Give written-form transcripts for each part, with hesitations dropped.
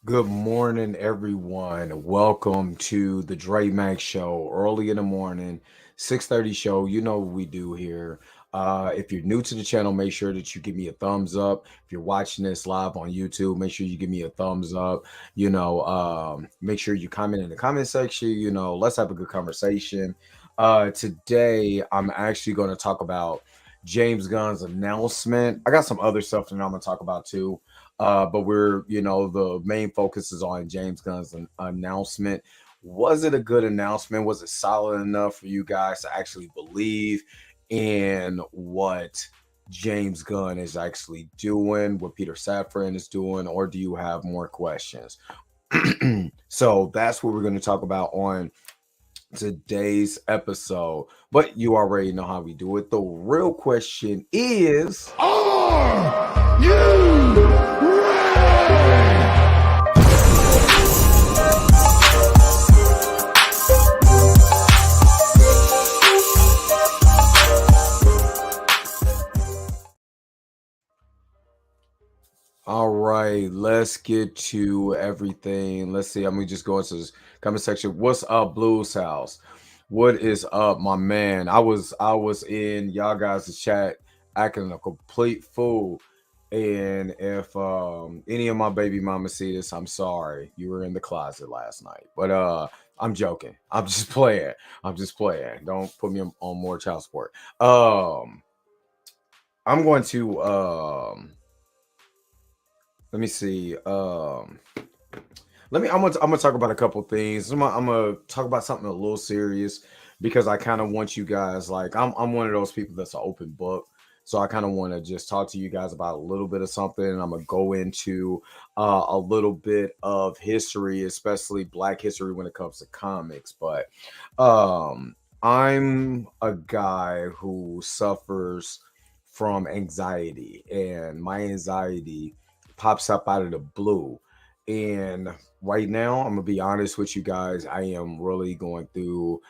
Good morning, everyone. Welcome to the Dre Max Show. Early in the morning, 6:30 show. You know what we do here. If you're new to the channel, make sure that you give me a thumbs up. If you're watching this live on YouTube, make sure you give me a thumbs up. Make sure you comment in the comment section. Let's have a good conversation. Today, I'm actually going to talk about James Gunn's announcement. I got some other stuff that I'm going to talk about too. But the main focus is on James Gunn's announcement. Was it a good announcement? Was it solid enough for you guys to actually believe in what James Gunn is actually doing, what Peter Safran is doing, or do you have more questions? So that's what we're going to talk about on today's episode. But you already know how we do it. The real question is, Are you ready? all right, let's get to everything. Let's see. I'm gonna just go into this comment section. What's up, Blues House? What is up, my man? I was in y'all guys' chat acting a complete fool. And if any of my baby mamas see this, I'm sorry. You were in the closet last night. But I'm joking. I'm just playing. I'm just playing. Don't put me on more child support. I'm going to let me see. I'm gonna talk about a couple things. I'm gonna talk about something a little serious because I kind of want you guys, like, I'm one of those people that's an open book. So I kind of want to just talk to you guys about a little bit of something, and I'm gonna go into a little bit of history, especially Black history when it comes to comics. But I'm a guy who suffers from anxiety, and my anxiety pops up out of the blue. And right now, I'm gonna be honest with you guys, I am really going through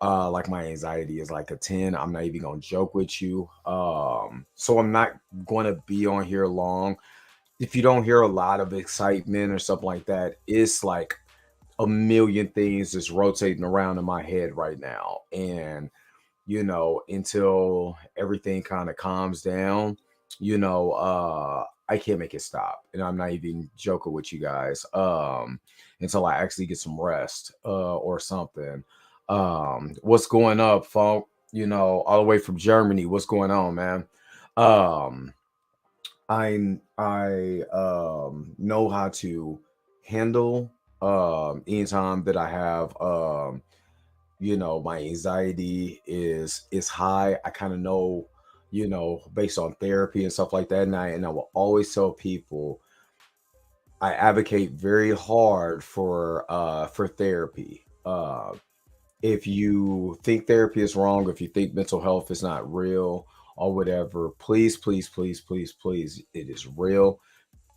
like my anxiety is like a 10. I'm not even gonna joke with you. So I'm not gonna be on here long. If you don't hear a lot of excitement or something like that, it's like a million things just rotating around in my head right now. And until everything kind of calms down, I can't make it stop. And I'm not even joking with you guys. Until I actually get some rest, or something. What's going up, Funk? All the way from Germany. What's going on, man? Um, I know how to handle anytime that I have my anxiety is high. I kind of know, based on therapy and stuff like that. And I will always tell people I advocate very hard for therapy. If you think therapy is wrong, if you think mental health is not real or whatever, please, please, please, please, please, it is real.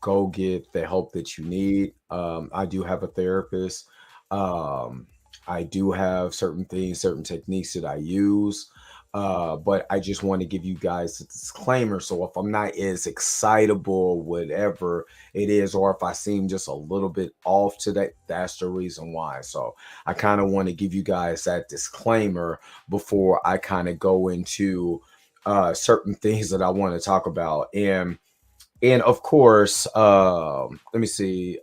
Go get the help that you need. I do have a therapist. Um, I do have certain things, certain techniques that I use. But I just want to give you guys a disclaimer. So if I'm not as excitable, whatever it is, or if I seem just a little bit off today, that's the reason why. So I kind of want to give you guys that disclaimer before I kind of go into certain things that I want to talk about. And of course, let me see.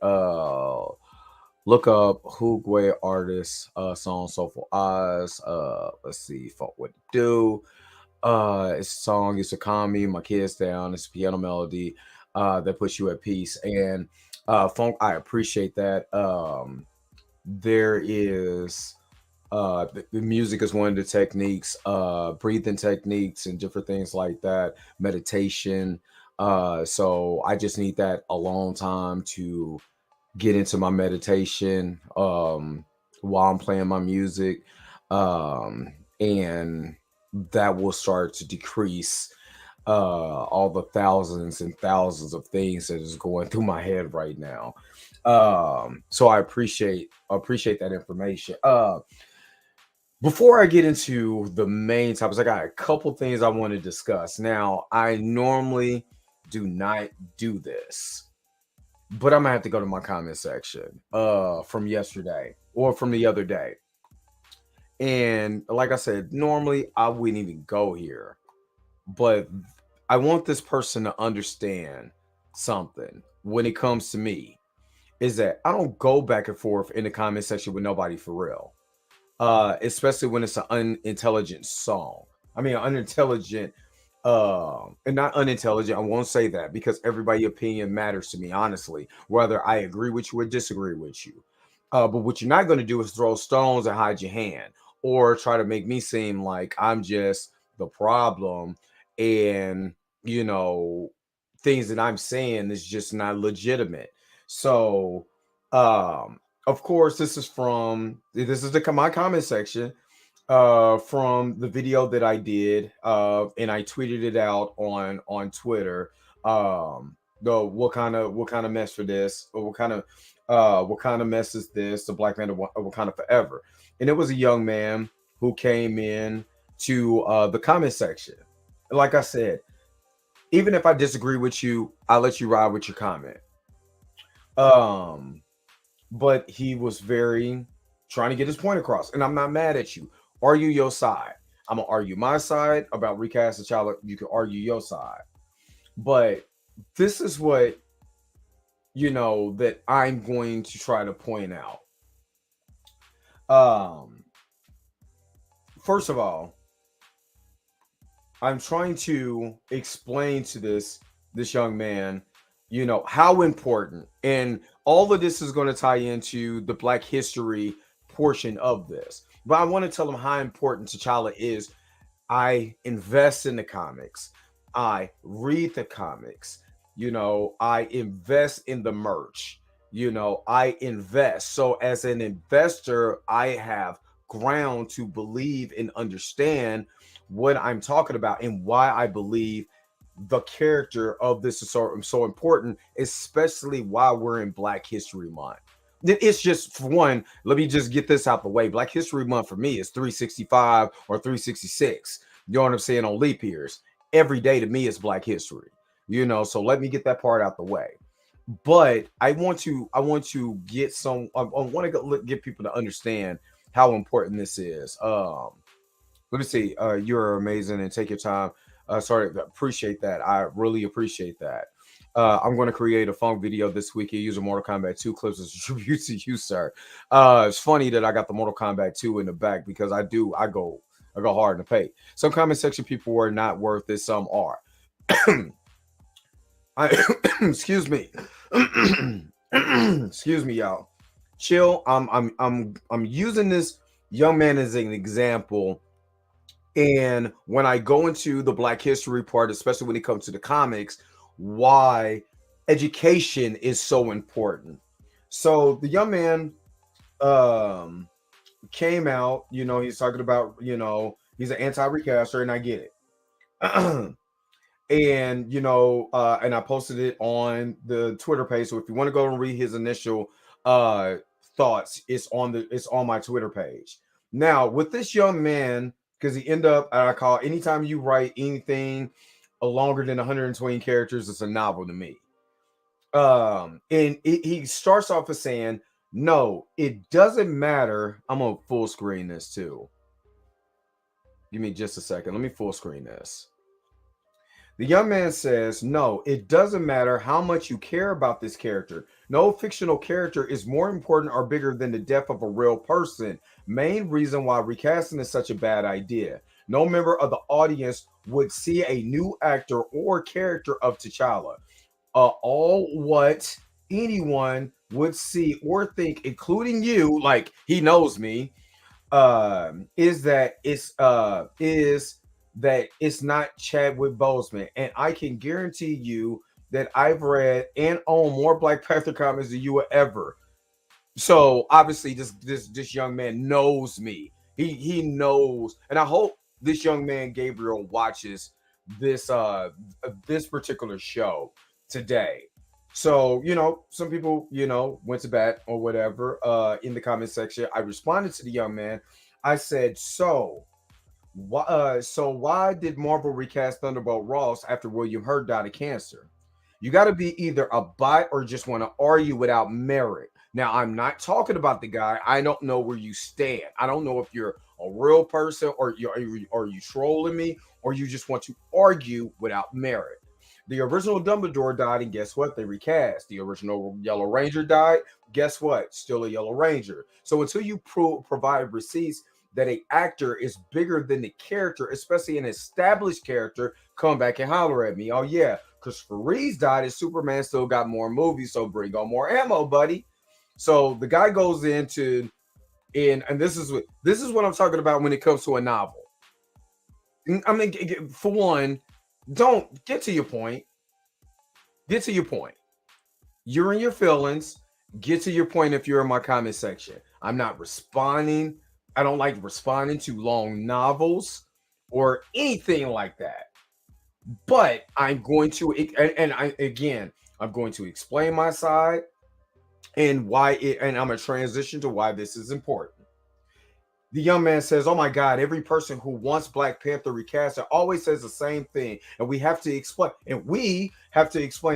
Look up Hoogway artist, song Soulful Eyes. Let's see, fuck what to do. It's a song used to calm me, my kids down. It's a piano melody that puts you at peace. And Funk, I appreciate that. There is the music is one of the techniques, breathing techniques and different things like that, meditation. So I just need that alone time to get into my meditation while I'm playing my music. And that will start to decrease all the thousands and thousands of things that is going through my head right now. So I appreciate that information. Before I get into the main topics, I got a couple things I want to discuss. Now, I normally do not do this, but I'm gonna have to go to my comment section from yesterday or from the other day. And like I said, normally I wouldn't even go here, but I want this person to understand something when it comes to me is that I don't go back and forth in the comment section with nobody for real. Especially when it's an unintelligent song. I mean, unintelligent, and not unintelligent. I won't say that because everybody' opinion matters to me, honestly, whether I agree with you or disagree with you. But what you're not going to do is throw stones and hide your hand or try to make me seem like I'm just the problem and, you know, things that I'm saying is just not legitimate. So, of course, this is my comment section from the video that I did and I tweeted it out on Twitter. The what kind of mess for this or what kind of mess is this? The Black Man of Wakanda Forever, and it was a young man who came in to the comment section. Like I said, even if I disagree with you, I'll let you ride with your comment. Um, but he was very trying to get his point across. And I'm not mad at you. Argue your side. I'm gonna argue my side about recast the child. You can argue your side. But this is what that I'm going to try to point out. Um, First of all, I'm trying to explain to this young man, how important, and all of this is going to tie into the Black History portion of this. But I want to tell him how important T'Challa is. I invest in the comics. I read the comics. I invest in the merch. I invest. So as an investor, I have ground to believe and understand what I'm talking about and why I believe the character of this is so important, especially while we're in Black History Month. It's just for one, let me just get this out the way. Black History Month for me is 365 or 366. You know what I'm saying? On leap years. Every day to me is Black History. So let me get that part out the way. But I want to get people to understand how important this is. Let me see. You're amazing and take your time. Sorry, appreciate that. I really appreciate that. I'm going to create a funk video this weekend using Mortal Kombat 2 clips as a tribute to you, sir. It's funny that I got the Mortal Kombat 2 in the back because I go hard in the paint. Some comment section people were not worth it, some are. I excuse me. Excuse me, y'all. Chill. I'm using this young man as an example. And when I go into the Black History part, especially when it comes to the comics, why education is so important. So the young man um came out, he's talking about, he's an anti-recaster, and I get it. And and I posted it on the Twitter page. So if you want to go and read his initial uh thoughts, it's on my Twitter page. Now with this young man, because he end up, I call, anytime you write anything longer than 120 characters, it's a novel to me. And he starts off as saying, no, it doesn't matter. I'm gonna full screen this too. Give me just a second. Let me full screen this. The young man says, no, it doesn't matter how much you care about this character. No fictional character is more important or bigger than the death of a real person. Main reason why recasting is such a bad idea. No member of the audience would see a new actor or character of T'Challa. All what anyone would see or think, including you, like he knows me, is that it's not Chadwick Boseman, and I can guarantee you that I've read and own more Black Panther comics than you will ever. So obviously, this young man knows me. He knows, and I hope this young man Gabriel watches this particular show today. So some people went to bat or whatever in the comment section. I responded to the young man. I said, so why did Marvel recast Thunderbolt Ross after William Hurt died of cancer? You got to be either a bot or just want to argue without merit. Now, I'm not talking about the guy. I don't know where you stand. I don't know if you're a real person or are you trolling me or you just want to argue without merit. The original Dumbledore died, and guess what? They recast. The original Yellow Ranger died. Guess what? Still a Yellow Ranger. So until you provide receipts that a actor is bigger than the character, especially an established character, come back and holler at me. Oh yeah, Christopher Reeves died, and Superman still got more movies, so bring on more ammo, buddy. So the guy goes into and this is what I'm talking about when it comes to a novel. I mean, for one, don't get to your point. Get to your point. You're in your feelings. Get to your point if you're in my comment section. I'm not responding. I don't like responding to long novels or anything like that. But I'm going to, and I again, I'm going to explain my side and why it, and I'm gonna transition to why this is important. The young man says, "Oh my God, every person who wants Black Panther recast always says the same thing, and we have to explain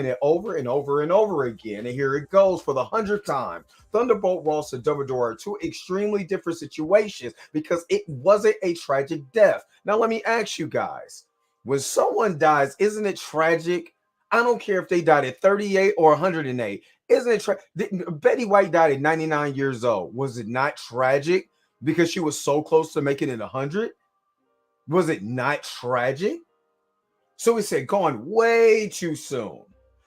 it over and over and over again." And here it goes for the 100th time. Thunderbolt Ross and Dumbledore are two extremely different situations because it wasn't a tragic death. Now, let me ask you guys: when someone dies, isn't it tragic? I don't care if they died at 38 or 108. Isn't it Betty White died at 99 years old. Was it not tragic? Because she was so close to making it 100? Was it not tragic? So it said gone way too soon.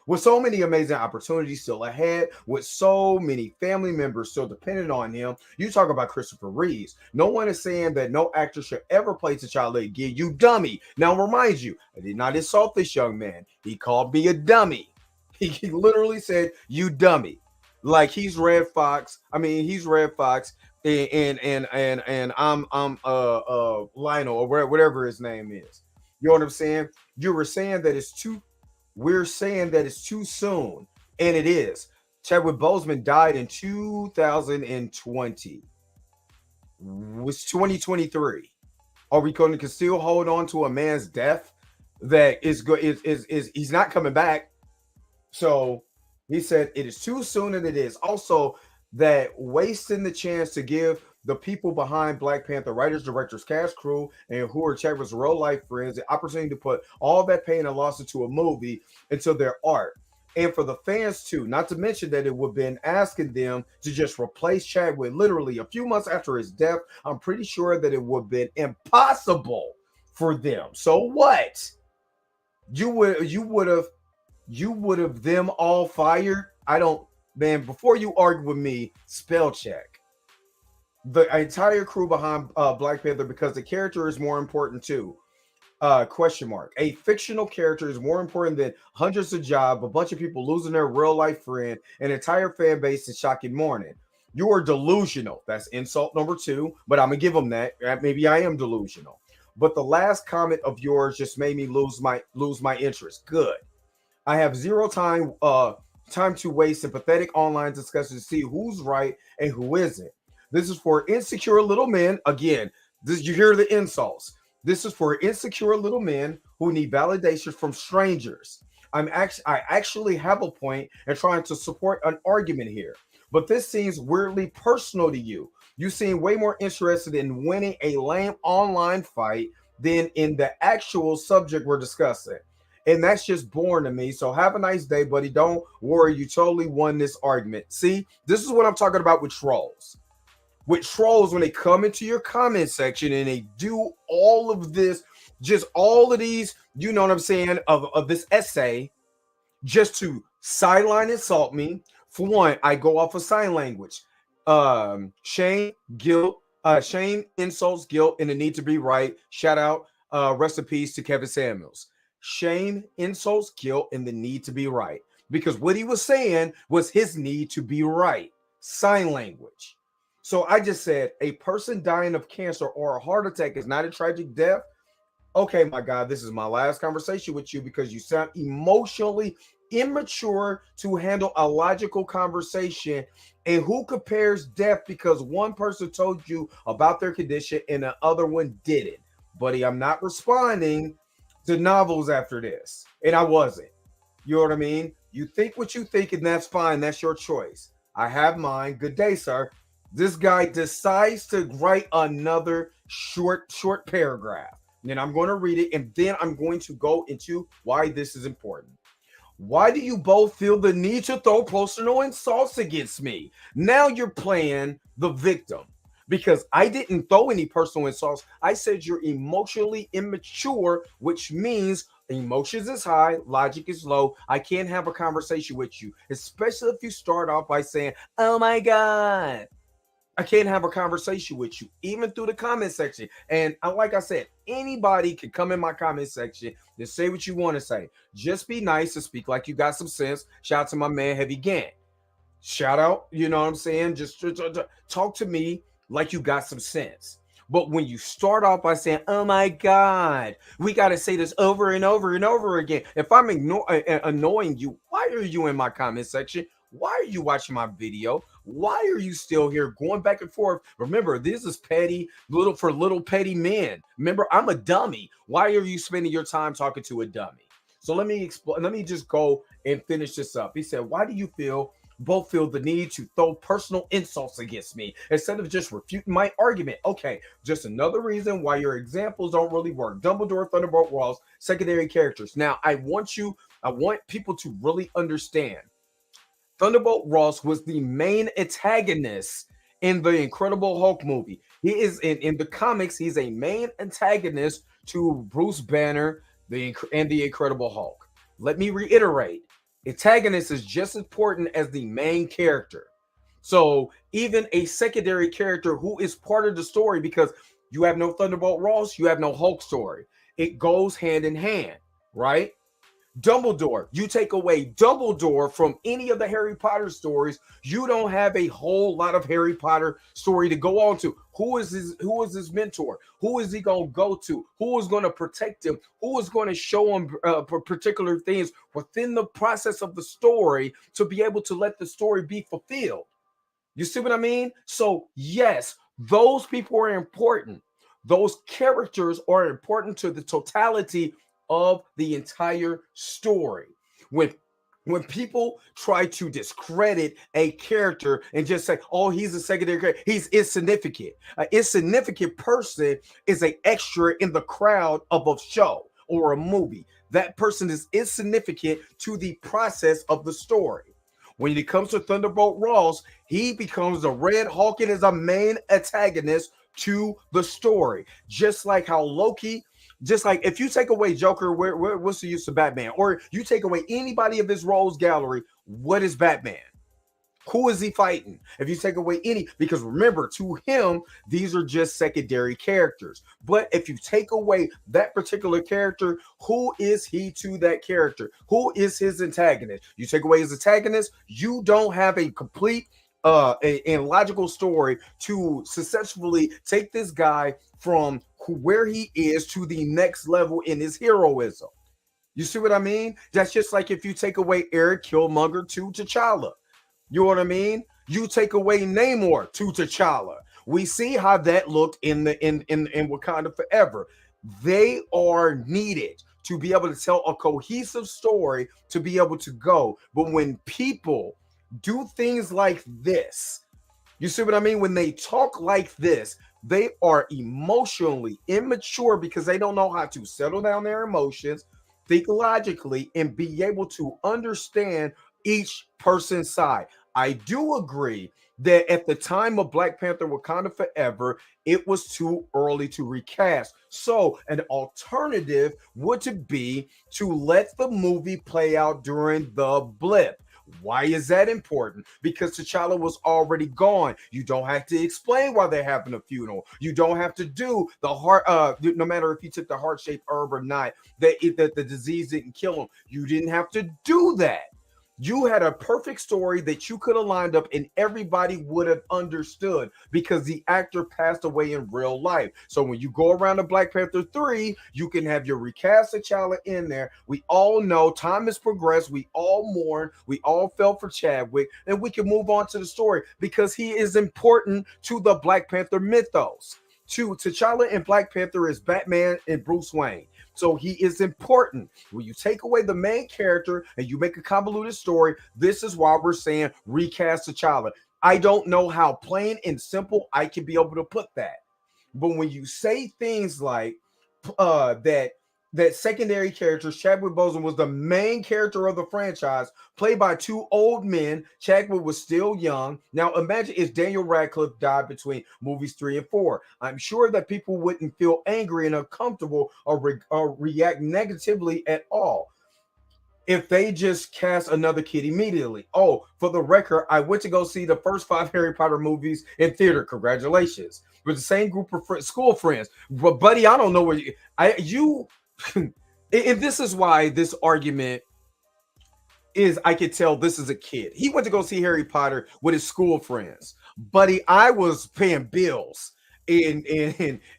With so many amazing opportunities still ahead, with so many family members still dependent on him, you talk about Christopher Reeves. No one is saying that no actor should ever play T'Challa again. You dummy. Now, remind you, I did not insult this young man. He called me a dummy. He literally said, "You dummy." Like he's Red Fox. I mean, he's Red Fox and I'm Lionel or whatever his name is. You know what I'm saying? You were saying that it's too. We're saying that it's too soon, and it is. Chadwick Boseman died in 2020. Was 2023. Are we going to still hold on to a man's death that is good? Is he's not coming back? So he said it is too soon, and it is also that wasting the chance to give the people behind Black Panther, writers, directors, cast, crew, and who are Chadwick's real life friends, the opportunity to put all that pain and loss into a movie, into their art. And for the fans too, not to mention that it would have been asking them to just replace Chadwick literally a few months after his death. I'm pretty sure that it would have been impossible for them. So what? You would have them all fired? I don't, man, before you argue with me, spell check the entire crew behind Black Panther because the character is more important too. Question mark. A fictional character is more important than hundreds of jobs, a bunch of people losing their real life friend, an entire fan base in shocking mourning. You are delusional. That's insult number 2, but I'm gonna give them that. Maybe I am delusional. But the last comment of yours just made me lose my interest. Good. I have zero time to waste in pathetic online discussions to see who's right and who isn't. This is for insecure little men. Again, you hear the insults. This is for insecure little men who need validation from strangers. I actually have a point and trying to support an argument here. But this seems weirdly personal to you. You seem way more interested in winning a lame online fight than in the actual subject we're discussing. And that's just boring to me. So have a nice day, buddy. Don't worry. You totally won this argument. See, this is what I'm talking about with trolls. With trolls, when they come into your comment section and they do all of this, just all of these, you know what I'm saying, of this essay, just to sideline insult me. For one, I go off of sign language. Shame, guilt, shame, insults, guilt, and the need to be right. Shout out, rest in peace to Kevin Samuels. Shame, insults, guilt, and the need to be right. Because what he was saying was his need to be right. Sign language. So I just said a person dying of cancer or a heart attack is not a tragic death. Okay, my God, this is my last conversation with you because you sound emotionally immature to handle a logical conversation. And who compares death because one person told you about their condition and the other one didn't? Buddy, I'm not responding to novels after this. And I wasn't. You know what I mean? You think what you think, and that's fine. That's your choice. I have mine. Good day, sir. This guy decides to write another short paragraph. And I'm going to read it, and then I'm going to go into why this is important. Why do you both feel the need to throw personal insults against me? Now you're playing the victim because I didn't throw any personal insults. I said you're emotionally immature, which means emotions is high, logic is low. I can't have a conversation with you, especially if you start off by saying, "Oh my God." I can't have a conversation with you, even through the comment section. And like I said, anybody can come in my comment section and say what you want to say. Just be nice and speak like you got some sense. Shout out to my man Heavy Gant. Shout out, you know what I'm saying? Just talk to me like you got some sense. But when you start off by saying, "Oh my God, we got to say this over and over and over again." If I'm annoying you, why are you in my comment section? Why are you watching my video? Why are you still here going back and forth? Remember, this is petty, little petty men. Remember, I'm a dummy. Why are you spending your time talking to a dummy? So let me explain. Let me just go and finish this up. He said, "Why do you both feel the need to throw personal insults against me instead of just refuting my argument?" Okay, just another reason why your examples don't really work. Dumbledore, Thunderbolt Ross, secondary characters. Now, I want people to really understand. Thunderbolt Ross was the main antagonist in the Incredible Hulk movie. He is in the comics, he's a main antagonist to Bruce Banner and the Incredible Hulk. Let me reiterate, antagonist is just as important as the main character. So even a secondary character who is part of the story, because you have no Thunderbolt Ross, you have no Hulk story. It goes hand in hand, right? Dumbledore, you take away Dumbledore from any of the Harry Potter stories, you don't have a whole lot of Harry Potter story to go on to. Who is his mentor? Who is he going to go to? Who is going to protect him? Who is going to show him particular things within the process of the story to be able to let the story be fulfilled? You see what I mean? So, yes, those people are important. Those characters are important to the totality of the entire story. When when people try to discredit a character and just say, "Oh, he's a secondary character, he's insignificant." An insignificant person is an extra in the crowd of a show or a movie. That person is insignificant to the process of the story. When it comes to Thunderbolt Ross, he becomes the Red Hulk and is a main antagonist to the story. Just like how Loki, just like if you take away Joker, what's the use of Batman? Or you take away anybody of his roles gallery, what is Batman? Who is he fighting? If you take away any, because remember, to him, these are just secondary characters. But if you take away that particular character, who is he to that character? Who is his antagonist? You take away his antagonist, you don't have a complete a logical story to successfully take this guy from where he is to the next level in his heroism. You see what I mean? That's just like if you take away Eric Killmonger to T'Challa. You know what I mean? You take away Namor to T'Challa. We see how that looked in Wakanda Forever. They are needed to be able to tell a cohesive story to be able to go. But when people do things like this, you see what I mean? When they talk like this, they are emotionally immature because they don't know how to settle down their emotions, think logically, and be able to understand each person's side. I do agree that at the time of Black Panther Wakanda Forever, it was too early to recast. So an alternative would be to let the movie play out during the blip. Why is that important? Because T'Challa was already gone. You don't have to explain why they're having a funeral. You don't have to do the heart. No matter if you took the heart-shaped herb or not, that the disease didn't kill him. You didn't have to do that. You had a perfect story that you could have lined up and everybody would have understood because the actor passed away in real life. So when you go around to Black Panther 3, you can have your recast T'Challa in there. We all know time has progressed. We all mourn. We all felt for Chadwick, and we can move on to the story because he is important to the Black Panther mythos. To T'Challa and Black Panther is Batman and Bruce Wayne. So he is important. When you take away the main character and you make a convoluted story, this is why we're saying recast T'Challa. I don't know how plain and simple I can be able to put that. But when you say things like that secondary character Chadwick Boseman was the main character of the franchise, played by two old men. Chadwick was still young. Now imagine if Daniel Radcliffe died between movies 3 and 4. I'm sure that people wouldn't feel angry and uncomfortable or react negatively at all if they just cast another kid immediately. Oh, for the record, I went to go see the first 5 Harry Potter movies in theater. Congratulations. With the same group of school friends. But buddy, I don't know where you and this is why this argument is I could tell this is a kid. He went to go see Harry Potter with his school friends. Buddy, I was paying bills and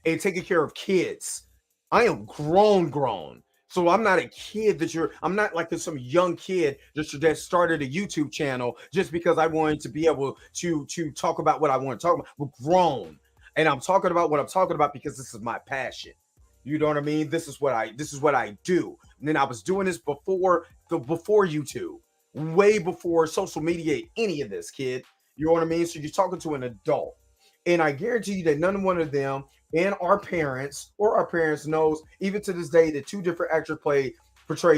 taking care of kids. I am grown. So I'm not a kid I'm not like some young kid that started a YouTube channel just because I wanted to be able to talk about what I want to talk about. We're grown. And I'm talking about what I'm talking about because this is my passion. You know what I mean? This is what I do. And then I was doing this before YouTube, way before social media, any of this, kid. You know what I mean? So you're talking to an adult. And I guarantee you that none one of them and our parents knows, even to this day, that two different actors portray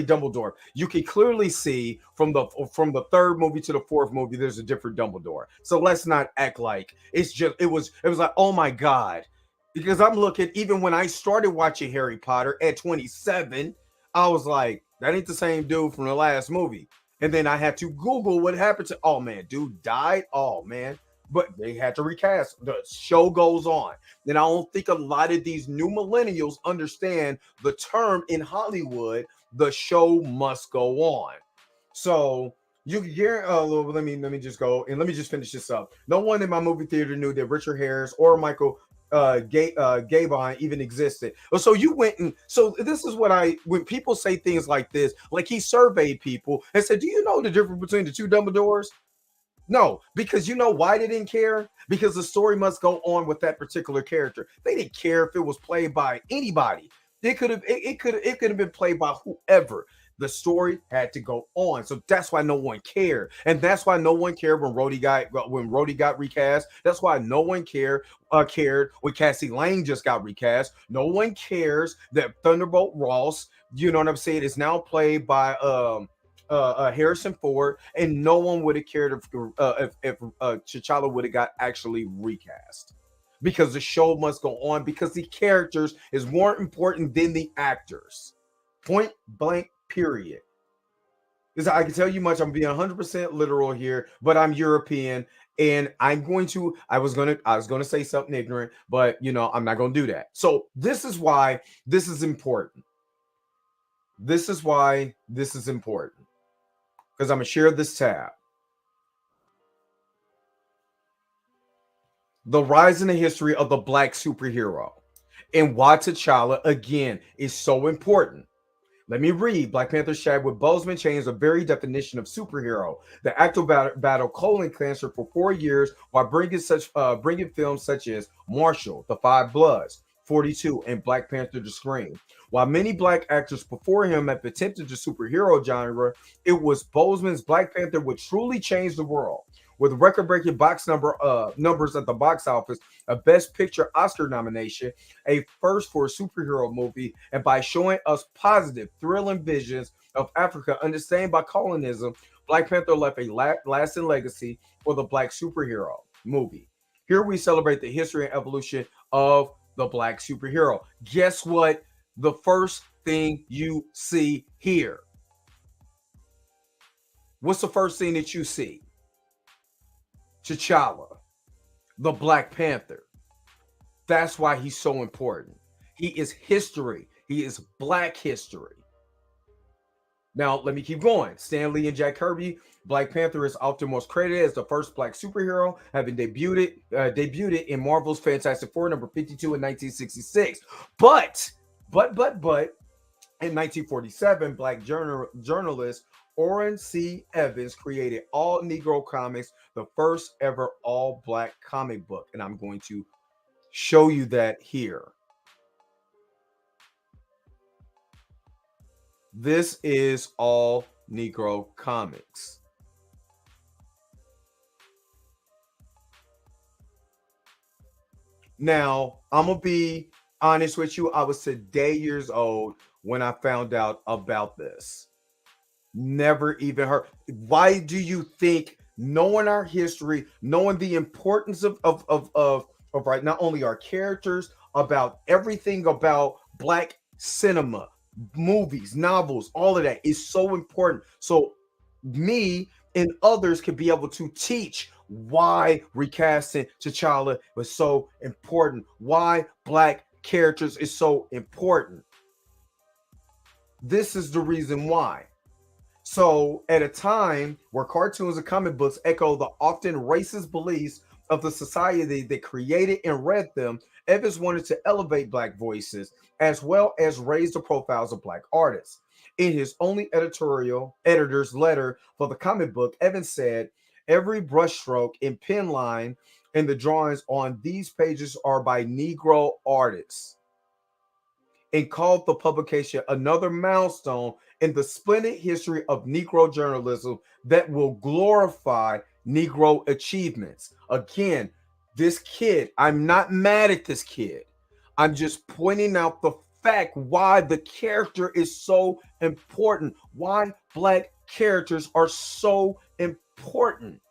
Dumbledore. You can clearly see from the third movie to the fourth movie, there's a different Dumbledore. So let's not act like it was like, oh my God. Because I'm looking, even when I started watching Harry Potter at 27, I was like, that ain't the same dude from the last movie. And then I had to Google what happened to, oh man, dude died. Oh man. But they had to recast. The show goes on. And I don't think a lot of these new millennials understand the term in Hollywood, the show must go on. So you can hear let me just go and let me just finish this up. No one in my movie theater knew that Richard Harris or Michael Gabon even existed. So you went and so this is what when people say things like this, like he surveyed people and said, do you know the difference between the two Dumbledores? No, because you know why they didn't care? Because the story must go on with that particular character. They didn't care if it was played by anybody. It could have been played by whoever. The story had to go on. So that's why no one cared. And that's why no one cared when Rhodey got recast. That's why no one cared when Cassie Lang just got recast. No one cares that Thunderbolt Ross, you know what I'm saying, is now played by Harrison Ford, and no one would have cared if T'Challa would have got actually recast, because the show must go on, because the characters is more important than the actors. Point blank. Period. Because I can tell you much. I'm being 100% literal here, but I'm European, and I was gonna say something ignorant, but I'm not gonna do that. So this is why this is important. This is why this is important because I'm gonna share this tab. The rise in the history of the black superhero and why T'Challa again is so important. Let me read. Black Panther Chadwick Boseman changed the very definition of superhero. The actor battled colon cancer for 4 years while bringing films such as Marshall, The Five Bloods, 42, and Black Panther to screen. While many black actors before him have attempted the superhero genre, it was Boseman's Black Panther which truly changed the world. With record-breaking numbers at the box office, a Best Picture Oscar nomination, a first for a superhero movie, and by showing us positive, thrilling visions of Africa understained by colonialism, Black Panther left a lasting legacy for the black superhero movie. Here we celebrate the history and evolution of the black superhero. Guess what? The first thing you see here. What's the first thing that you see? T'Challa, the Black Panther. That's why he's so important. He is history. He is black history. Now, let me keep going. Stan Lee and Jack Kirby, Black Panther is often most credited as the first black superhero, having debuted in Marvel's Fantastic Four number 52 in 1966. But, in 1947, black journalist Orrin C. Evans created All Negro Comics, the first ever all black comic book. And I'm going to show you that here. This is all Negro comics. Now, I'm gonna be honest with you. I was today years old when I found out about this. Never even heard. Why do you think knowing our history, knowing the importance of right not only our characters, about everything about black cinema, movies, novels, all of that is so important. So me and others can be able to teach why recasting T'Challa was so important, why black characters is so important. This is the reason why. So, at a time where cartoons and comic books echo the often racist beliefs of the society that created and read them, Evans wanted to elevate Black voices as well as raise the profiles of Black artists. In his only editor's letter for the comic book, Evans said, "Every brushstroke and pen line and the drawings on these pages are by Negro artists," and called the publication another milestone in the splendid history of Negro journalism that will glorify Negro achievements. Again, this kid, I'm not mad at this kid. I'm just pointing out the fact why the character is so important, why black characters are so important.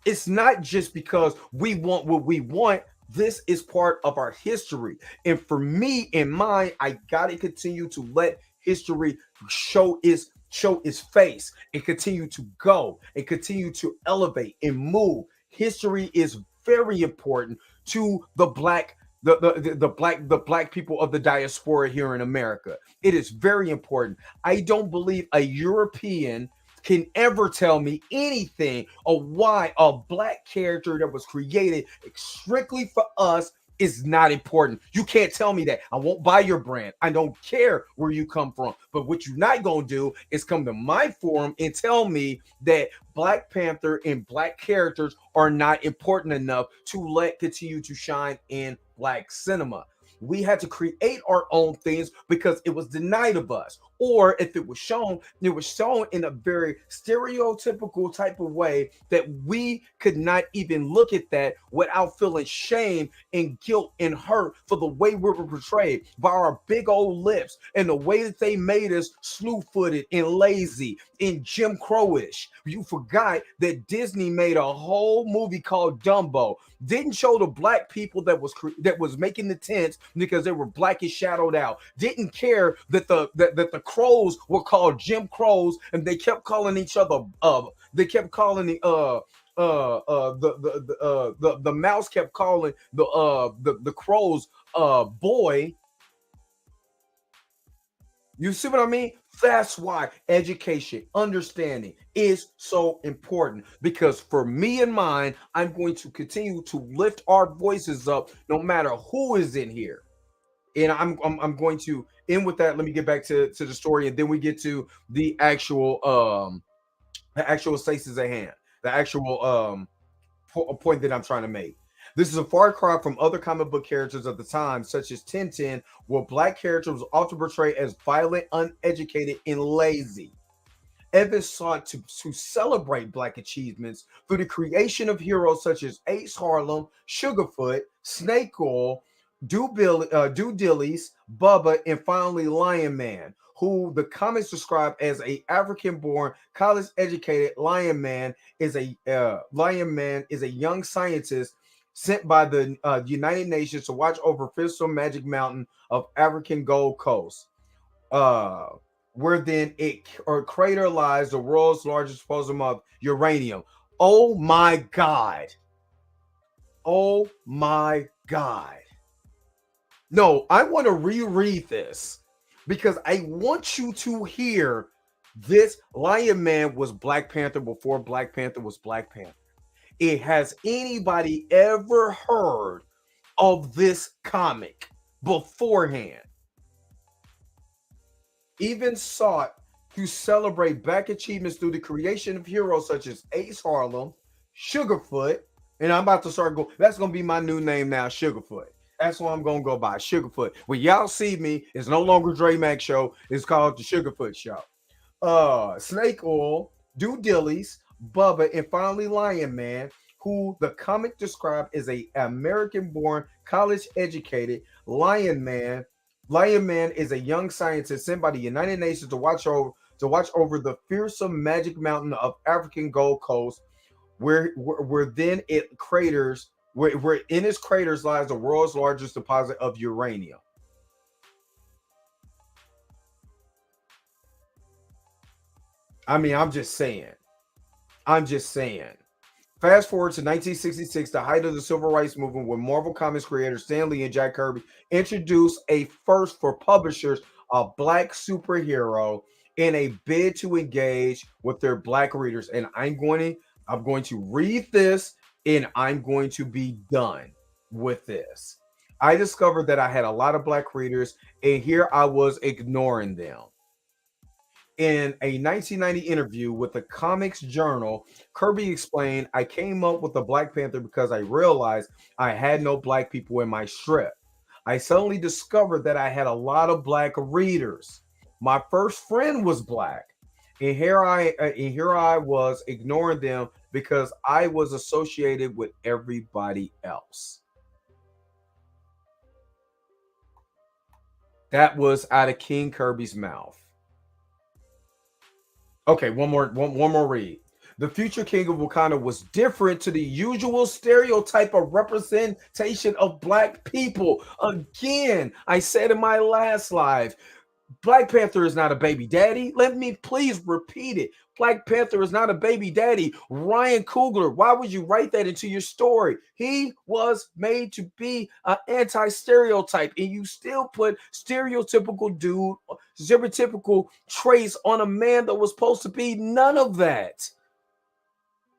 It's not just because we want what we want. This is part of our history. And for me in mine, I gotta continue to let history show its face and continue to go and continue to elevate and move. History is very important to the black the black people of the diaspora here in America. It is very important. I don't believe a European can ever tell me anything of why a black character that was created strictly for us is not important. You can't tell me that. I won't buy your brand. I don't care where you come from. But what you're not going to do is come to my forum and tell me that Black Panther and black characters are not important enough to let continue to shine in black cinema. We had to create our own things because it was denied of us. Or if it was shown in a very stereotypical type of way that we could not even look at that without feeling shame and guilt and hurt for the way we were portrayed by our big old lips and the way that they made us slew-footed and lazy and Jim Crowish. You forgot that Disney made a whole movie called Dumbo. Didn't show the black people that was making the tents because they were black and shadowed out. Didn't care that the crows were called Jim Crows and they kept calling each other they kept calling the mouse kept calling the crows boy. You see what I mean? That's why education, understanding is so important. Because for me and mine, I'm going to continue to lift our voices up no matter who is in here. And I'm going to end with that. Let me get back to the story, and then we get to the actual stasis at hand, the actual point that I'm trying to make. This is a far cry from other comic book characters of the time, such as Tintin, where black characters was often portrayed as violent, uneducated, and lazy. Evans sought to celebrate black achievements through the creation of heroes such as Ace Harlem, Sugarfoot, Snake Oil, Do Dillies, Bubba, and finally Lion Man, who the comics describe as a African-born, college-educated Lion Man is a young scientist sent by the United Nations to watch over Crystal Magic Mountain of African Gold Coast. Uh, where then it or crater lies the world's largest deposit of uranium. Oh my God. Oh my God. No, I want to reread this because I want you to hear this. Lion Man was Black Panther before Black Panther was Black Panther. Has anybody ever heard of this comic beforehand? Even sought to celebrate black achievements through the creation of heroes such as Ace Harlem, Sugarfoot, and I'm about to start going. That's going to be my new name now, Sugarfoot. That's what I'm gonna go by. Sugarfoot. When y'all see me, it's no longer Dre Mac Show. It's called the Sugarfoot Show. Snake Oil, Do Dillies, Bubba, and finally Lion Man, who the comic described as a American-born, college-educated Lion Man. Lion Man is a young scientist sent by the United Nations to watch over the fearsome Magic Mountain of African Gold Coast, where then it craters where in its craters lies the world's largest deposit of uranium. I mean, I'm just saying. I'm just saying. Fast forward to 1966, the height of the civil rights movement, when Marvel Comics creators Stan Lee and Jack Kirby introduced a first for publishers, a black superhero, in a bid to engage with their black readers. And I'm going to read this, and I'm going to be done with this. I discovered that I had a lot of black readers, and here I was ignoring them. In a 1990 interview with the Comics Journal, Kirby explained, I came up with the Black Panther because I realized I had no black people in my strip. I suddenly discovered that I had a lot of black readers. My first friend was black. And here I was ignoring them because I was associated with everybody else. That was out of King Kirby's mouth. Okay, one more read. The future king of Wakanda was different to the usual stereotype of representation of black people. Again, I said in my last live, Black Panther is not a baby daddy. Let me please repeat it. Black Panther is not a baby daddy. Ryan Coogler, why would you write that into your story? He was made to be an anti-stereotype, and you still put stereotypical traits on a man that was supposed to be none of that.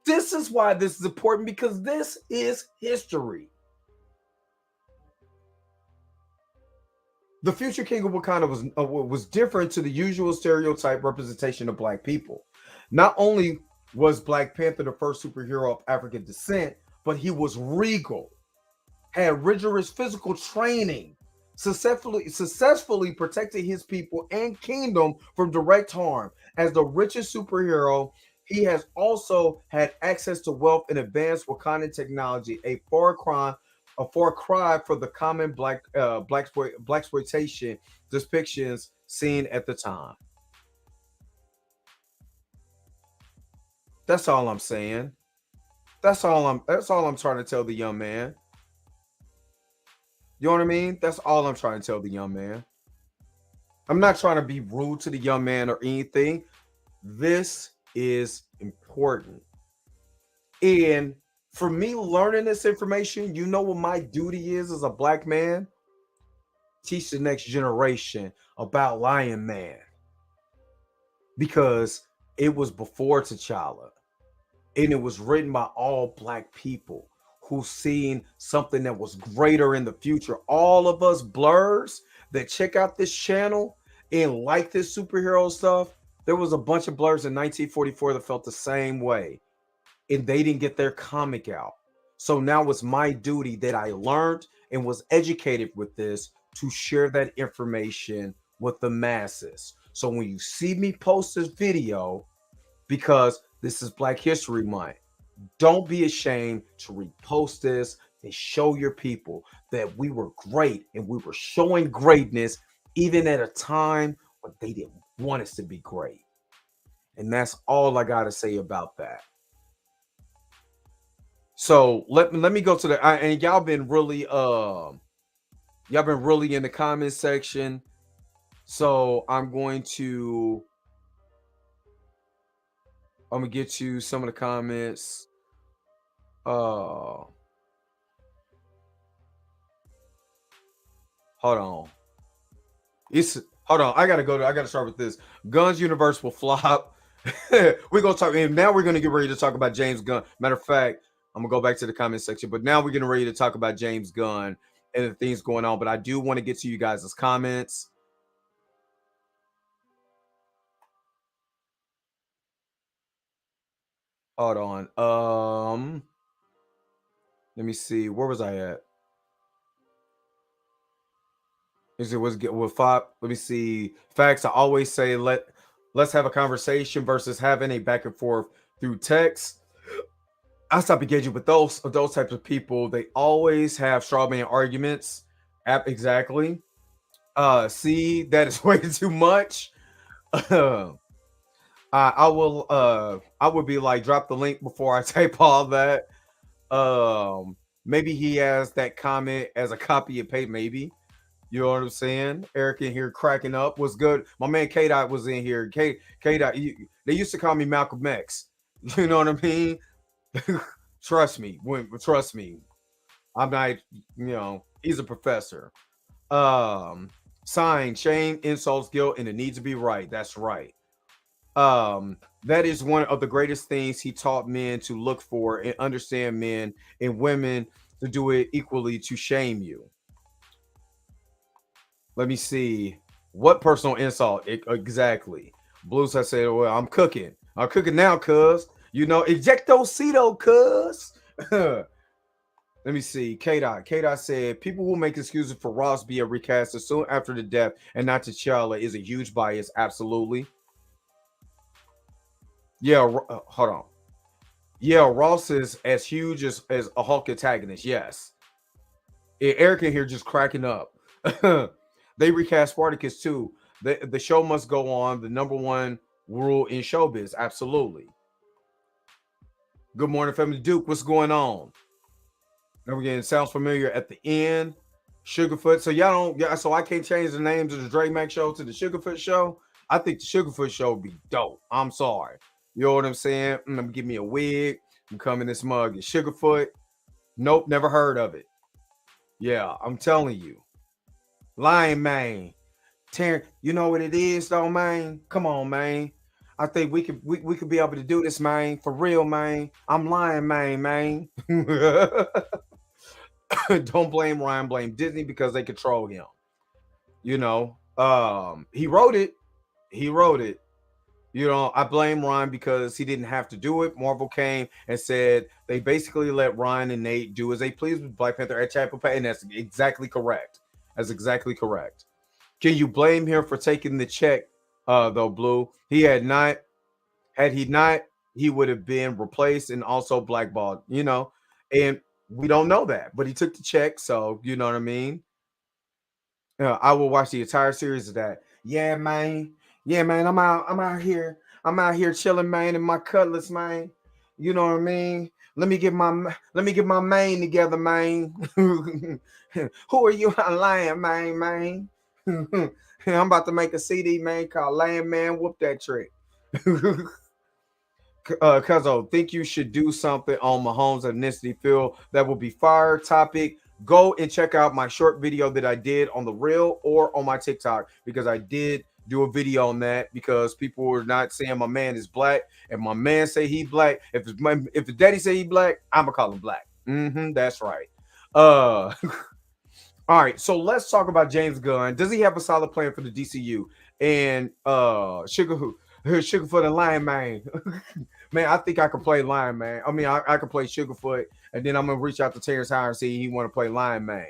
This is why this is important, because this is history. The future king of Wakanda was different to the usual stereotype representation of black people. Not only was Black Panther the first superhero of African descent, but he was regal, had rigorous physical training, successfully protected his people and kingdom from direct harm. As the richest superhero, he has also had access to wealth and advanced Wakandan technology, a far cry for the common black exploitation depictions seen at the time. That's all I'm saying. That's all I'm trying to tell the young man. You know what I mean? That's all I'm trying to tell the young man. I'm not trying to be rude to the young man or anything. This is important. And for me learning this information, you know what my duty is as a black man? Teach the next generation about Lion Man, because it was before T'Challa, and it was written by all black people who seen something that was greater in the future. All of us blurs that check out this channel and like this superhero stuff, there was a bunch of blurs in 1944 that felt the same way, and they didn't get their comic out. So now it's my duty that I learned and was educated with this to share that information with the masses. So when you see me post this video, because this is Black History Month, don't be ashamed to repost this and show your people that we were great and we were showing greatness even at a time when they didn't want us to be great. And that's all I got to say about that. So let me go to and y'all been really in the comment section. So I'm gonna get to some of the comments. Uh Hold on. It's Hold on. I gotta start with this. Gunn's universe will flop. We're gonna talk, and now we're gonna get ready to talk about James Gunn. Matter of fact, I'm gonna go back to the comment section, but now we're getting ready to talk about James Gunn and the things going on. But I do want to get to you guys' comments. Hold on. Let me see. Where was I at? Is it was get with five? Let me see. Facts. I always say let's have a conversation versus having a back and forth through text. I stop engaging with those types of people. They always have straw man arguments. Exactly. See, that is way too much. I would be like, drop the link before I type all that. Maybe he has that comment as a copy and paste, maybe. You know what I'm saying? Eric in here cracking up. Was good. My man K Dot was in here. K Dot, they used to call me Malcolm X. You know what I mean? Trust me. Trust me. I'm not, he's a professor. Um, Sign, shame, insults, guilt, and the need to be right. That's right. That is one of the greatest things he taught men to look for and understand men and women to do it equally to shame you. Let me see. What personal insult? Exactly. Blues, I said, well, I'm cooking. I'm cooking now, cuz. Ejectocito, cuz. Let me see. K Dot. K Dot said, people who make excuses for Ross being recast soon after the death and not T'Challa is a huge bias. Absolutely. Yeah, hold on. Yeah, Ross is as huge as a Hulk antagonist. Yes. Eric in here just cracking up. They recast Spartacus too. The show must go on. The number one rule in showbiz. Absolutely. Good morning, family. Duke, what's going on? And again, sounds familiar at the end. Sugarfoot. So y'all don't. Yeah. So I can't change the names of the Dre Mac show to the Sugarfoot show. I think the Sugarfoot show would be dope. I'm sorry. You know what I'm saying? Give me a wig. I'm coming this mug. Sugarfoot. Nope, never heard of it. Yeah, I'm telling you. Lion Man. Terrence, you know what it is though, man? Come on, man. I think we could be able to do this, man. For real, man. I'm Lion Man. Don't blame Ryan, blame Disney because they control him. He wrote it. He wrote it. I blame Ryan because he didn't have to do it. Marvel came and said they basically let Ryan and Nate do as they please with Black Panther at Chapel Pay, and that's exactly correct. That's exactly correct. Can you blame him for taking the check, though, Blue? Had he not, he would have been replaced and also blackballed, and we don't know that, but he took the check, so you know what I mean? I will watch the entire series of that. Yeah, man. Yeah, man. I'm out here. I'm out here chilling, man, in my cutlass, man. You know what I mean? Let me get my mane together, man. Who are you lying, man? I'm about to make a CD, man, called Land Man Whoop That Trick. Cuzzo, think you should do something on Mahomes' ethnicity field that will be fire topic. Go and check out my short video that I did on the reel or on my TikTok because I did do a video on that because people were not saying my man is black and my man say he black. If the daddy say he black, I'ma call him black. That's right. Uh all right, so let's talk about James Gunn. Does he have a solid plan for the DCU? And Sugarfoot and Lion Man. Man, I think I can play Lion Man. I mean, I can play Sugarfoot, and then I'm gonna reach out to Terrence Howard and see he want to play Lion Man.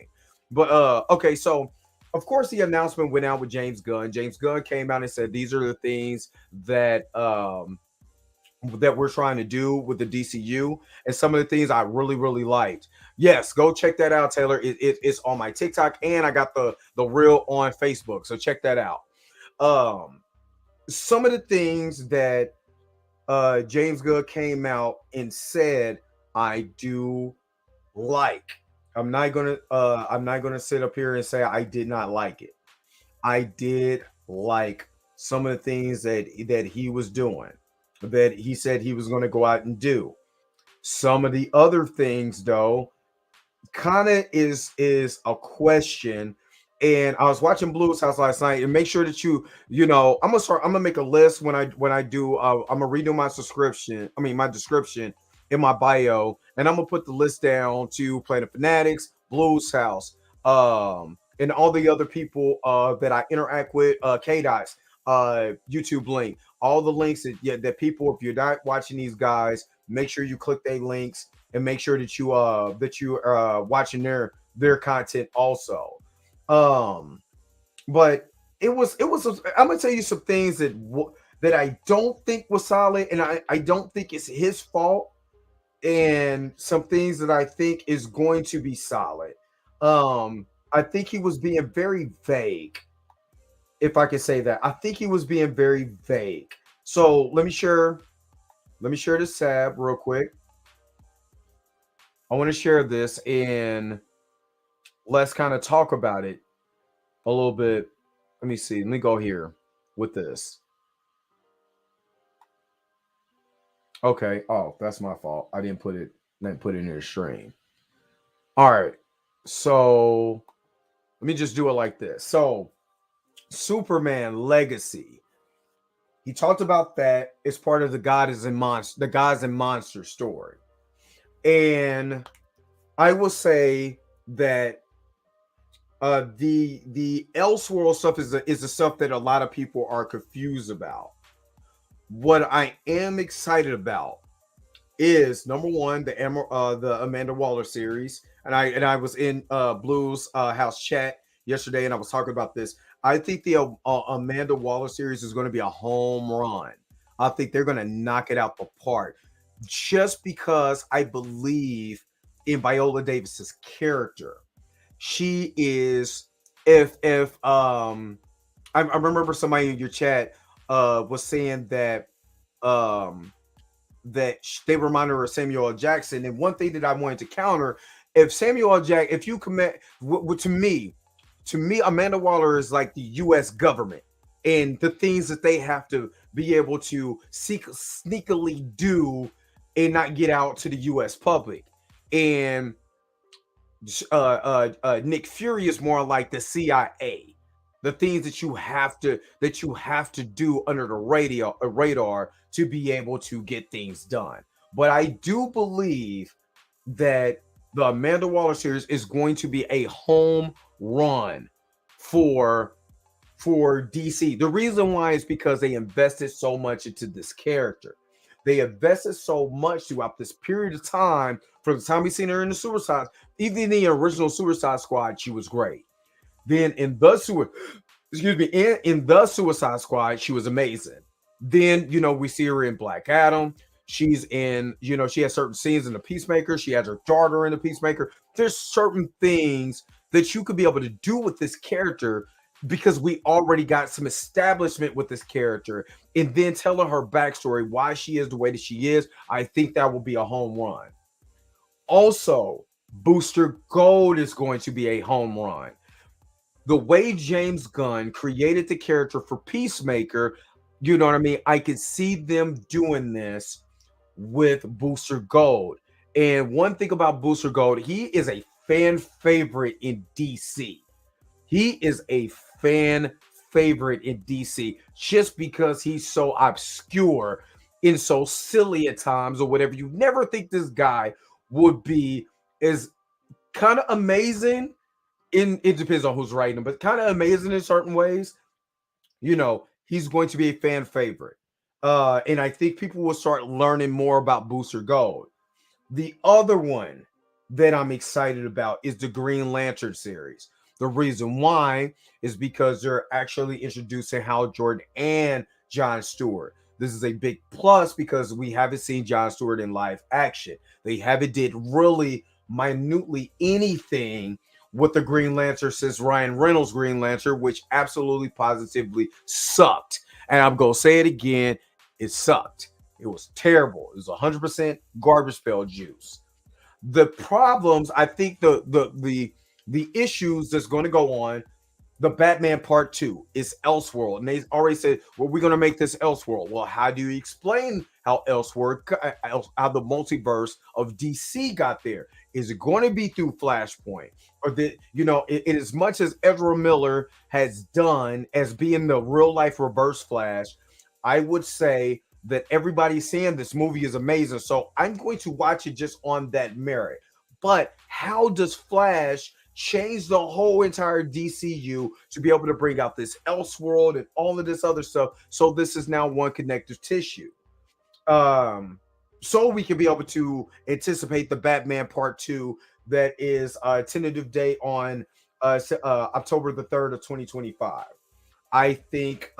But okay, so of course the announcement went out with James Gunn. James Gunn came out and said these are the things that we're trying to do with the DCU, and some of the things I really, really liked. Yes, go check that out, Taylor. It's on my TikTok, and I got the reel on Facebook, so check that out. Some of the things that James Gunn came out and said I do like. I'm not gonna sit up here and say I did not like it. I did like some of the things that he was doing, that he said he was going to go out and do. Some of the other things, though, kind of is a question. And I was watching Blues House last night, and make sure that I'm gonna make a list when I do. I'm gonna redo my subscription. I mean my description in my bio, and I'm gonna put the list down to Planet Fanatics, Blues House, and all the other people that I interact with, K Dots, YouTube link, all the links that people. If you're not watching these guys, make sure you click their links and make sure that you watching their content also. Um, But I'm gonna tell you some things that I don't think was solid, and I don't think it's his fault, and some things that I think is going to be solid. I think he was being very vague, if I can say that. I think he was being very vague. So let me share this tab real quick. I want to share this and let's kind of talk about it a little bit. Let me see. Let me go here with this. Okay. Oh, that's my fault. I didn't put it in the stream. All right. So let me just do it like this. So Superman Legacy. He talked about that as part of the Gods and Monsters story. And I will say that the Elseworld stuff is the stuff that a lot of people are confused about. What I am excited about is number one the Amanda Waller series, and I was in Blue's house chat yesterday, and I was talking about this. I think the Amanda Waller series is going to be a home run. I think they're going to knock it out the park, just because I believe in Viola Davis's character. She is if I remember somebody in your chat was saying that um they remind her of Samuel L. Jackson. And one thing that I wanted to counter, if Samuel L. Jackson, if you commit to me, Amanda Waller is like the U.S. government and the things that they have to be able to sneakily do and not get out to the U.S. public. And Nick Fury is more like the CIA, the things that you have to do under the radar to be able to get things done. But I do believe that the Amanda Waller series is going to be a home run for DC. The reason why is because they invested so much into this character. They invested so much throughout this period of time. From the time we seen her in the Suicide, even in the original Suicide Squad, she was great. Then in the Suicide Squad, she was amazing. Then we see her in Black Adam. She's in, she has certain scenes in the Peacemaker. She has her daughter in the Peacemaker. There's certain things that you could be able to do with this character because we already got some establishment with this character, and then telling her backstory, why she is the way that she is. I think that will be a home run. Also, Booster Gold is going to be a home run. The way James Gunn created the character for Peacemaker, you know what I mean? I could see them doing this with Booster Gold. And one thing about Booster Gold, he is a fan favorite in DC. He is a fan favorite in DC just because he's so obscure and so silly at times or whatever. You never think this guy would be as kind of amazing. It depends on who's writing him, but kind of amazing in certain ways. He's going to be a fan favorite. And I think people will start learning more about Booster Gold. The other one that I'm excited about is the Green Lantern series. The reason why is because they're actually introducing Hal Jordan and John Stewart. This is a big plus because we haven't seen John Stewart in live action. They haven't did really minutely anything with the Green Lantern since Ryan Reynolds' Green Lantern, which absolutely positively sucked. And I'm going to say it again, it sucked. It was terrible. It was 100% garbage pail juice. The problems, I think the issues that's going to go on, the Batman Part 2 is Elseworld. And they already said, well, we're going to make this Elseworld. Well, how do you explain how Elseworld, how the multiverse of DC got there? Is it going to be through Flashpoint? Or as much as Ezra Miller has done as being the real life Reverse Flash, I would say that everybody's saying this movie is amazing. So I'm going to watch it just on that merit. But how does Flash change the whole entire DCU to be able to bring out this Elseworld and all of this other stuff? So this is now one connective tissue. So we can be able to anticipate the Batman Part 2 that is a tentative date on October the 3rd of 2025. I think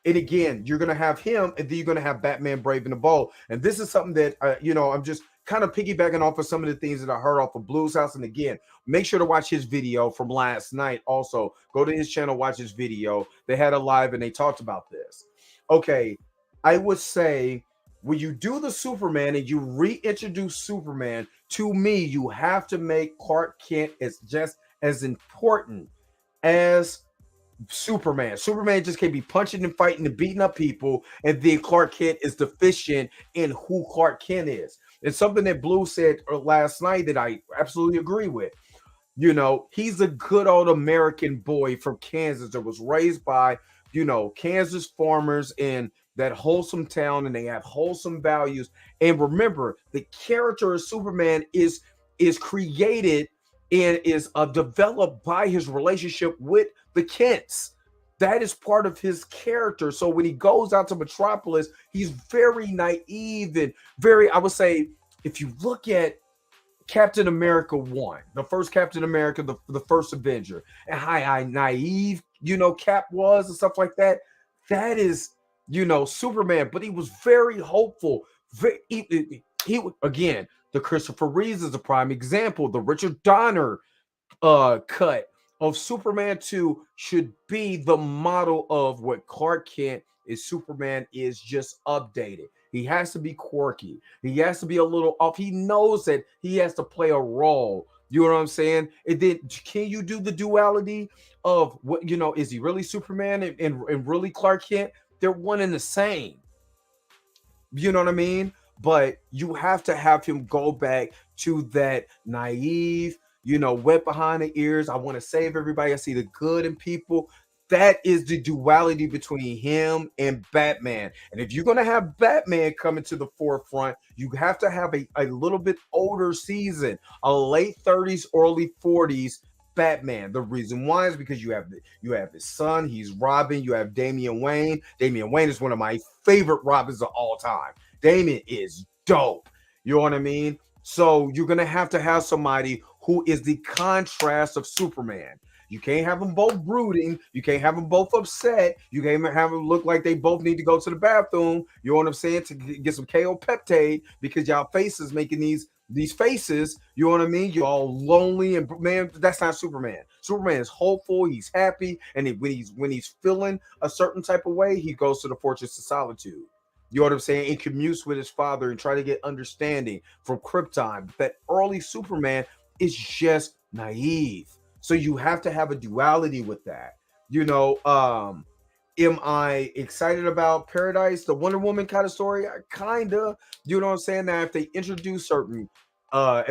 and again, you're gonna have him, and then you're gonna have Batman Brave and the Bold. And this is something that I'm just kind of piggybacking off of some of the things that I heard off of Blues House. And again, make sure to watch his video from last night. Also, go to his channel, watch his video. They had a live and they talked about this. Okay, I would say when you do the Superman and you reintroduce Superman, to me, you have to make Clark Kent as just as important as Superman. Superman just can't be punching and fighting and beating up people, and then Clark Kent is deficient in who Clark Kent is. It's something that Blue said last night that I absolutely agree with. He's a good old American boy from Kansas that was raised by, Kansas farmers in that wholesome town, and they have wholesome values. And remember, the character of Superman is created and is developed by his relationship with the Kents. That is part of his character. So when he goes out to Metropolis, he's very naive and very, I would say, if you look at Captain America 1, the first Captain America, the first Avenger, and how naive, Cap was and stuff like that. That is, Superman, but he was very hopeful. He again, the Christopher Reeves is a prime example. The Richard Donner cut of Superman 2 should be the model of what Clark Kent is. Superman is just updated. He has to be quirky. He has to be a little off. He knows that he has to play a role. You know what I'm saying? And then can you do the duality of what, is he really Superman and really Clark Kent? They're one and the same. You know what I mean? But you have to have him go back to that naive, wet behind the ears. I want to save everybody. I see the good in people. That is the duality between him and Batman. And if you're going to have Batman coming to the forefront, you have to have a little bit older season, a late 30s, early 40s Batman. The reason why is because you have his son, he's Robin. You have Damian Wayne. Damian Wayne is one of my favorite Robins of all time. Damian is dope. You know what I mean? So you're going to have somebody who is the contrast of Superman. You can't have them both brooding. You can't have them both upset. You can't have them look like they both need to go to the bathroom. You know what I'm saying? To get some KO peptide because y'all faces making these faces. You know what I mean? You're all lonely, and man, that's not Superman. Superman is hopeful. He's happy, and when he's feeling a certain type of way, he goes to the Fortress of Solitude. You know what I'm saying? And commutes with his father and try to get understanding from Krypton. But that early Superman is just naive. So you have to have a duality with that. Am I excited about Paradise, the Wonder Woman kind of story? Kinda. You know what I'm saying? Now, if they introduce I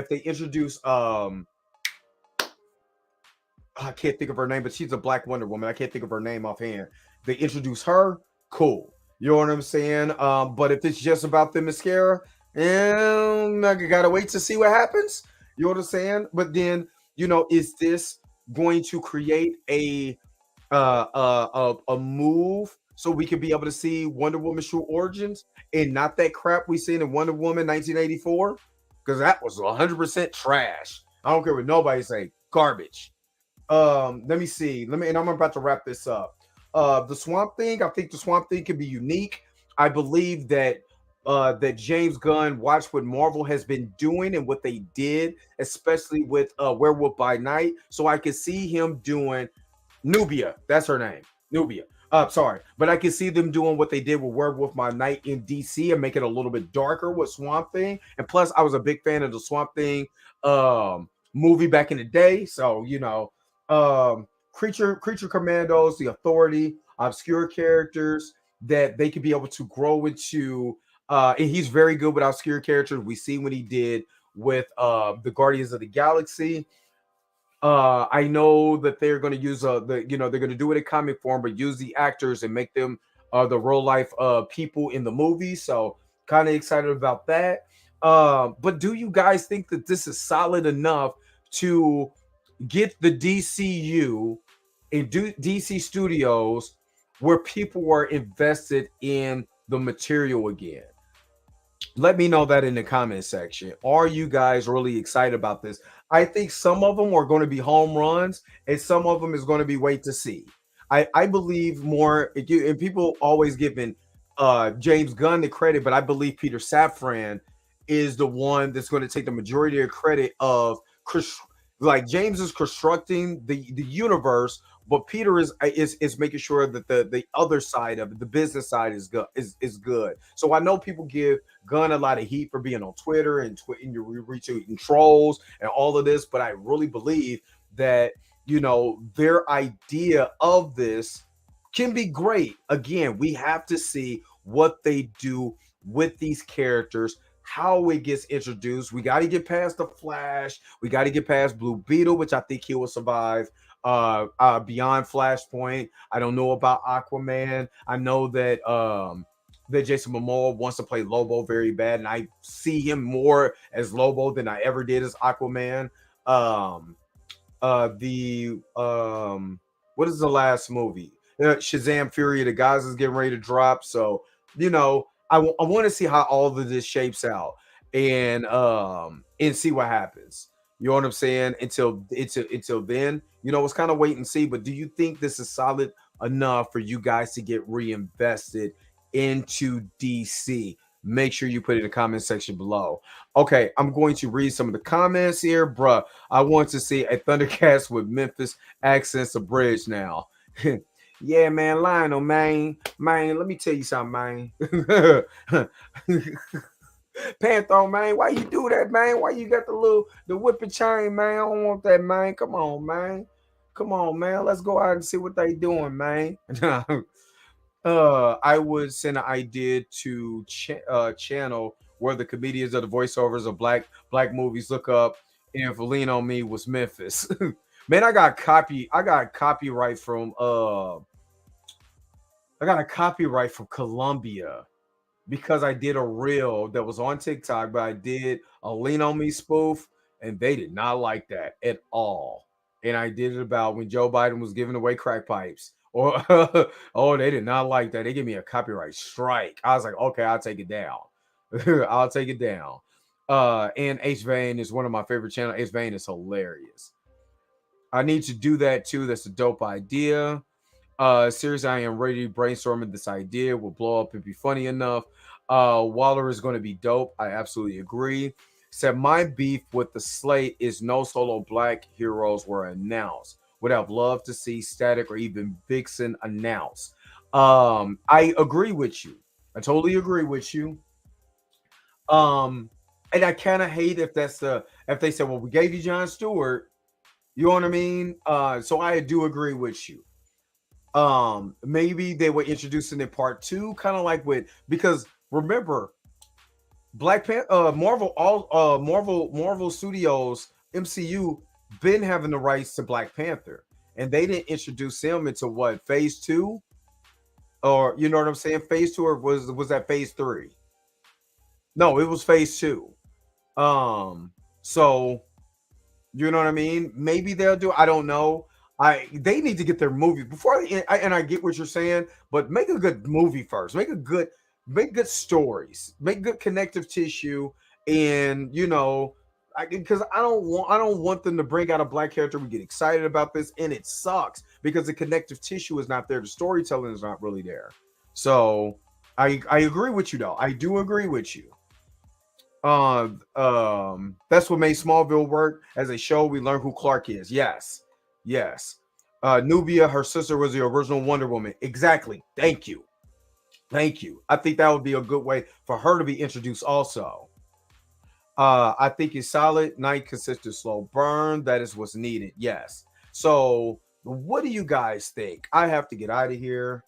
can't think of her name, but she's a black Wonder Woman. I can't think of her name offhand. They introduce her, cool. You know what I'm saying? But if it's just about the mascara, I gotta wait to see what happens. You know what I'm saying? But then, is this going to create a move so we can be able to see Wonder Woman's true origins and not that crap we seen in Wonder Woman 1984? Because that was 100% trash. I don't care what nobody say, garbage. Let me see. And I'm about to wrap this up. The Swamp Thing, I think the Swamp Thing can be unique. I believe that James Gunn watched what Marvel has been doing and what they did, especially with Werewolf by Night. So I could see him doing Nubia. That's her name. Nubia. Sorry. But I can see them doing what they did with Werewolf by Night in DC and make it a little bit darker with Swamp Thing. And plus, I was a big fan of the Swamp Thing movie back in the day. So, Creature Commandos, the Authority, obscure characters that they could be able to grow into. And he's very good with obscure characters. We see what he did with the Guardians of the Galaxy. I know that they're going to use they're going to do it in comic form, but use the actors and make them the real life people in the movie. So kind of excited about that. But do you guys think that this is solid enough to get the DCU and DC Studios where people were invested in the material again? Let me know that in the comment section. Are you guys really excited about this? I think some of them are going to be home runs, and some of them is going to be wait to see. I believe more, and people always giving James Gunn the credit, but I believe Peter Safran is the one that's going to take the majority of credit of like James is constructing the universe, but Peter is making sure that the other side of it, the business side, is good is good. So I know people give Gunn a lot of heat for being on Twitter and you're retweeting trolls and all of this, but I really believe that their idea of this can be great. Again, we have to see what they do with these characters, how it gets introduced. We got to get past the Flash. We got to get past Blue Beetle, which I think he will survive. Beyond Flashpoint, I don't know about Aquaman. I know that Jason Momoa wants to play Lobo very bad, and I see him more as Lobo than I ever did as Aquaman. Um, the what is the last movie? Shazam Fury of the Gods is getting ready to drop, so I want to see how all of this shapes out and see what happens. You know what I'm saying? Until then, it's kind of wait and see. But do you think this is solid enough for you guys to get reinvested into DC? Make sure you put it in the comment section below. Okay, I'm going to read some of the comments here, bruh. I want to see a Thundercats with Memphis accents abridged now. Yeah, man, Lionel, man, let me tell you something, man. Panther, man, why you do that, man? Why you got the whipping chain, man? I don't want that, man. Come on, man. Come on, man. Let's go out and see what they doing, man. I would send an idea to channel where the comedians of the voiceovers of black movies look up if Lean on Me was Memphis. Man, I got copyright from I got a copyright from Colombia because I did a reel that was on TikTok, but I did a Lean on Me spoof, and they did not like that at all. And I did it about when Joe Biden was giving away crack pipes. Or oh, they did not like that. They gave me a copyright strike. I was like, okay, I'll take it down. I'll take it down. And H Vane is one of my favorite channels. H Vane is hilarious. I need to do that too. That's a dope idea. Seriously, I am ready brainstorming this idea. Will blow up and be funny enough. Waller is going to be dope. I absolutely agree. Said my beef with the slate is no solo black heroes were announced. Would have loved to see Static or even Vixen announced. I agree with you. I totally agree with you. Um, and I kind of hate if they say, well, we gave you John Stewart. You know what I mean? So I do agree with you. Maybe they were introducing in part two, kind of like with because remember Black Panther, Marvel Studios, MCU been having the rights to Black Panther, and they didn't introduce him until what phase two, or you know what I'm saying, phase two, or was that phase three? No, it was phase two. So you know what I mean? Maybe they'll do. I don't know. They need to get their movie before. And I get what you're saying, but make a good movie first. Make good stories. Make good connective tissue, and because I don't want them to bring out a black character. We get excited about this, and it sucks because the connective tissue is not there. The storytelling is not really there. So I agree with you though. I do agree with you. That's what made Smallville work as a show. We learn who Clark is. Yes, yes. Nubia, her sister, was the original Wonder Woman. Exactly. Thank you. Thank you. I think that would be a good way for her to be introduced also. I think it's solid. Night consistent slow burn. That is what's needed. Yes. So, what do you guys think? I have to get out of here.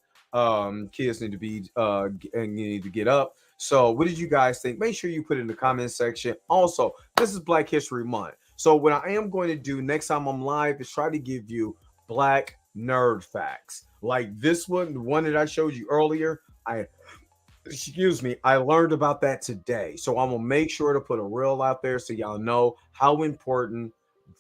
Kids need to be and you need to get up. So, what did you guys think? Make sure you put it in the comment section. Also, this is Black History Month. So, what I am going to do next time I'm live is try to give you black nerd facts. Like this one, the one that I showed you earlier. I learned about that today. So I'm gonna make sure to put a reel out there so y'all know how important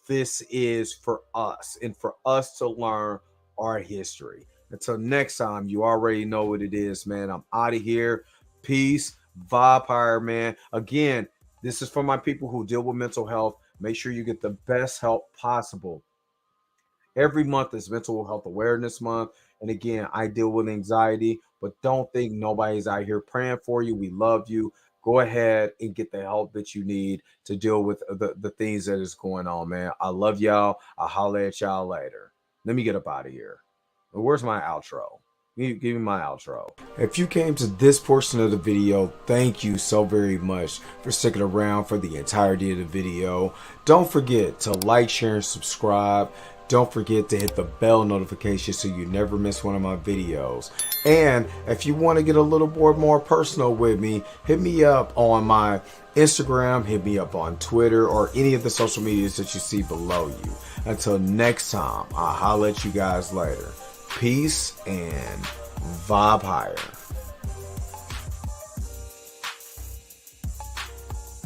this is for us and for us to learn our history. Until next time, you already know what it is, man. I'm out of here. Peace. Vibe higher, man. Again, this is for my people who deal with mental health. Make sure you get the best help possible. Every month is Mental Health Awareness Month. And again, I deal with anxiety, but don't think nobody's out here praying for you. We love you. Go ahead and get the help that you need to deal with the things that is going on, man. I love y'all. I'll holler at y'all later. Let me get up out of here. Where's my outro? Give me my outro. If you came to this portion of the video, thank you so very much for sticking around for the entirety of the video. Don't forget to like, share, and subscribe. Don't forget to hit the bell notification so you never miss one of my videos. And if you want to get a little more personal with me, hit me up on my Instagram, hit me up on Twitter, or any of the social medias that you see below you. Until next time, I'll holler at you guys later. Peace and vibe higher.